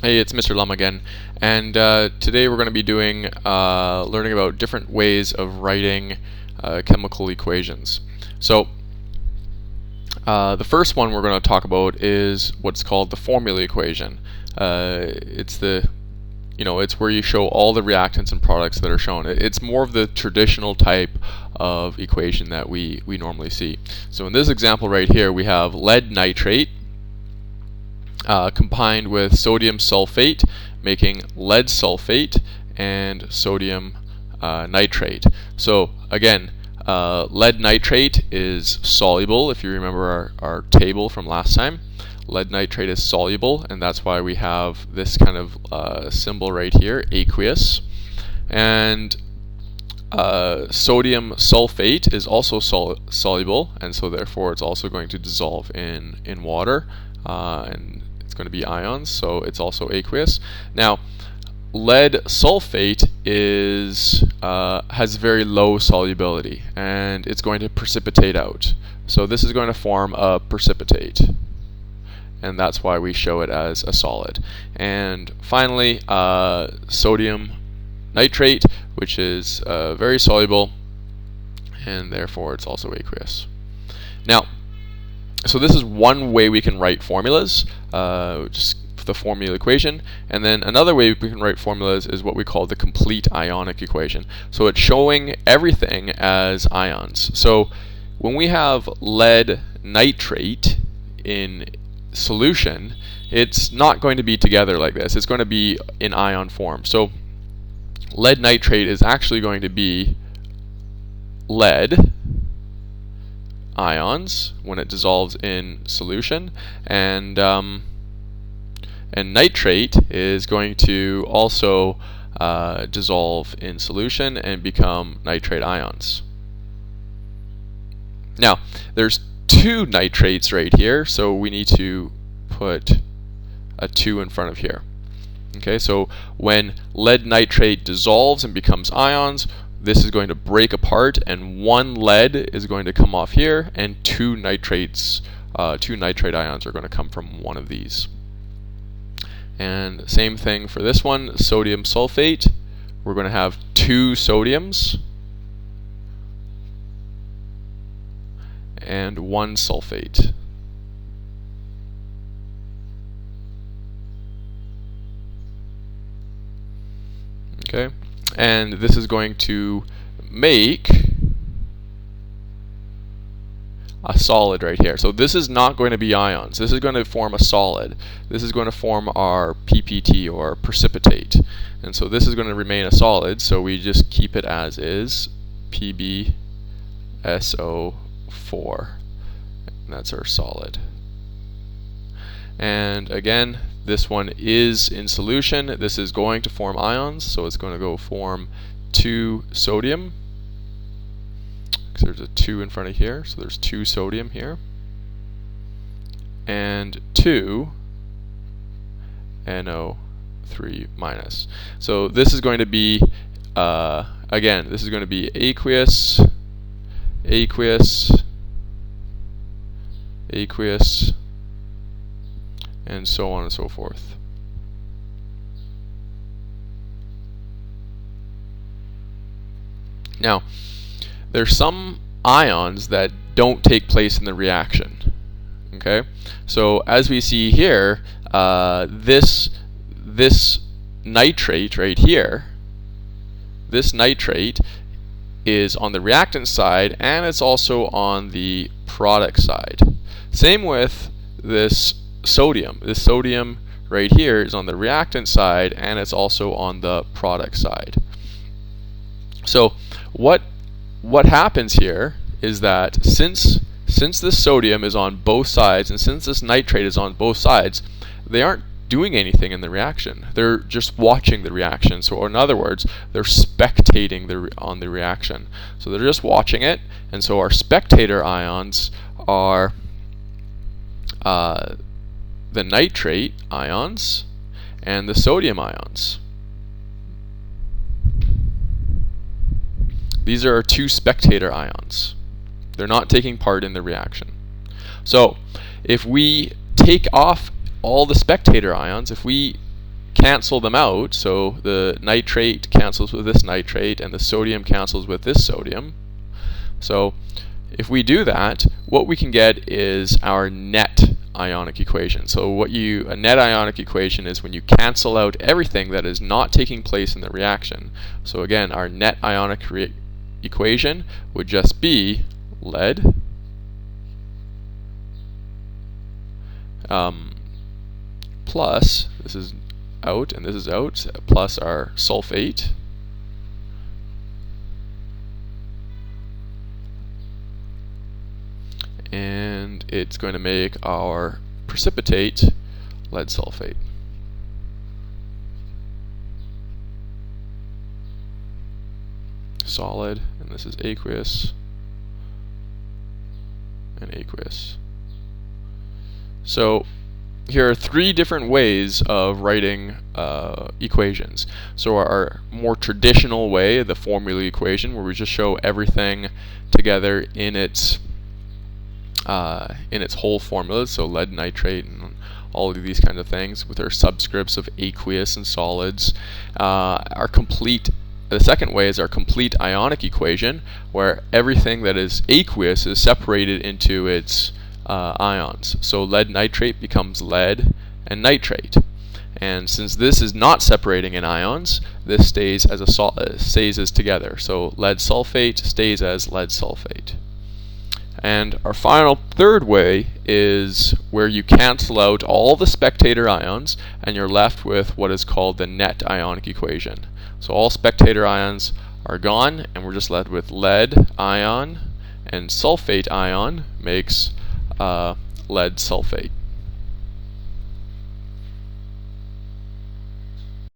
Hey, it's Mr. Lum again, and today we're going to be doing learning about different ways of writing chemical equations. So the first one we're going to talk about is what's called the formula equation. It's where you show all the reactants and products that are shown. It's more of the traditional type of equation that we normally see. So in this example right here, we have lead nitrate combined with sodium sulfate, making lead sulfate and sodium nitrate. So again, lead nitrate is soluble. If you remember our table from last time, lead nitrate is soluble, and that's why we have this kind of symbol right here, aqueous. And sodium sulfate is also soluble, and so therefore it's also going to dissolve in water, and it's going to be ions, so it's also aqueous. Now, lead sulfate has very low solubility, and it's going to precipitate out. So this is going to form a precipitate, and that's why we show it as a solid. And finally, sodium nitrate, which is very soluble, and therefore it's also aqueous. Now, so this is one way we can write formulas, just the formula equation. And then another way we can write formulas is what we call the complete ionic equation. So it's showing everything as ions. So when we have lead nitrate in solution, it's not going to be together like this. It's going to be in ion form. So lead nitrate is actually going to be lead ions when it dissolves in solution, and nitrate is going to also dissolve in solution and become nitrate ions. Now, there's two nitrates right here, so we need to put a 2 in front of here. Okay, so when lead nitrate dissolves and becomes ions, this is going to break apart, and one lead is going to come off here, and two nitrate ions are going to come from one of these. And same thing for this one, sodium sulfate. We're going to have 2 sodiums and 1 sulfate. Okay, and this is going to make a solid right here. So this is not going to be ions. This is going to form a solid. This is going to form our PPT, or precipitate. And so this is going to remain a solid, so we just keep it as is, PbSO4. And that's our solid. And again, this one is in solution. This is going to form ions, so it's going to go form 2 sodium. Because there's a 2 in front of here, so there's 2 sodium here. And 2 NO3 minus. So this is going to be, again, this is going to be aqueous, aqueous, aqueous, and so on and so forth. Now, there's some ions that don't take place in the reaction. Okay, so as we see here, this nitrate right here, this nitrate is on the reactant side, and it's also on the product side. Same with this sodium. This sodium right here is on the reactant side, and it's also on the product side. So what happens here is that since this sodium is on both sides, and since this nitrate is on both sides, they aren't doing anything in the reaction. They're just watching the reaction. So in other words, they're spectating on the reaction. So they're just watching it, and so our spectator ions are the nitrate ions and the sodium ions. These are our 2 spectator ions. They're not taking part in the reaction. So if we take off all the spectator ions, if we cancel them out, so the nitrate cancels with this nitrate and the sodium cancels with this sodium. So if we do that, what we can get is our net ionic equation. So a net ionic equation is when you cancel out everything that is not taking place in the reaction. So again, our net ionic equation would just be lead plus, this is out and this is out, plus our sulfate and it's going to make our precipitate lead sulfate. Solid, and this is aqueous and aqueous. So here are three different ways of writing equations. So our more traditional way, the formula equation, where we just show everything together in its whole formula, so lead nitrate and all of these kind of things with our subscripts of aqueous and solids. The second way is our complete ionic equation, where everything that is aqueous is separated into its ions. So lead nitrate becomes lead and nitrate. And since this is not separating in ions, this stays as stays as together. So lead sulfate stays as lead sulfate. And our final third way is where you cancel out all the spectator ions and you're left with what is called the net ionic equation. So all spectator ions are gone and we're just left with lead ion, and sulfate ion makes lead sulfate.